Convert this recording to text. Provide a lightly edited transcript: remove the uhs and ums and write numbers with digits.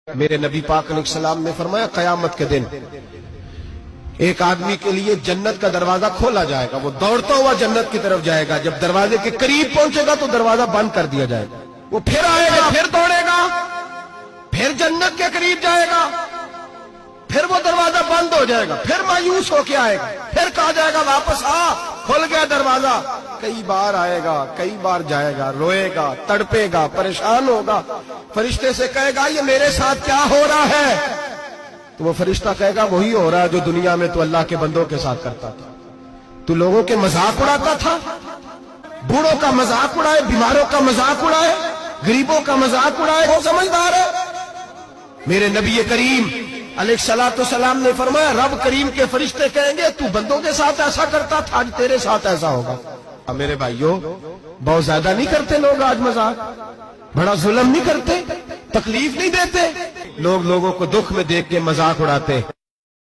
میرے نبی پاک علیہ السلام نے فرمایا قیامت کے دن ایک آدمی کے لیے جنت کا دروازہ کھولا جائے گا، وہ دوڑتا ہوا جنت کی طرف جائے گا، جب دروازے کے قریب پہنچے گا تو دروازہ بند کر دیا جائے گا، وہ پھر آئے گا، پھر دوڑے گا، پھر جنت کے قریب جائے گا، پھر وہ دروازہ بند ہو جائے گا، پھر مایوس ہو کے آئے گا، پھر کہا جائے گا واپس آ، کھل گیا دروازہ، کئی بار آئے گا، کئی بار جائے گا، روئے گا، تڑپے گا، پریشان ہوگا، فرشتے سے کہے گا یہ میرے ساتھ کیا ہو رہا ہے؟ تو وہ فرشتہ کہے گا وہی ہو رہا ہے جو دنیا میں تو اللہ کے بندوں کے ساتھ کرتا تھا، تو لوگوں کے مذاق اڑاتا تھا، بوڑھوں کا مذاق اڑائے، بیماروں کا مذاق اڑائے، غریبوں کا مذاق اڑائے، وہ سمجھدار ہے؟ میرے نبی کریم علیہ الصلوۃ والسلام نے فرمایا رب کریم کے فرشتے کہیں گے تو بندوں کے ساتھ ایسا کرتا تھا، آج تیرے ساتھ ایسا ہوگا۔ اب میرے بھائیوں بہت زیادہ نہیں کرتے لوگ آج مذاق؟ بڑا ظلم نہیں کرتے؟ تکلیف نہیں دیتے؟ لوگ لوگوں کو دکھ میں دیکھ کے مذاق اڑاتے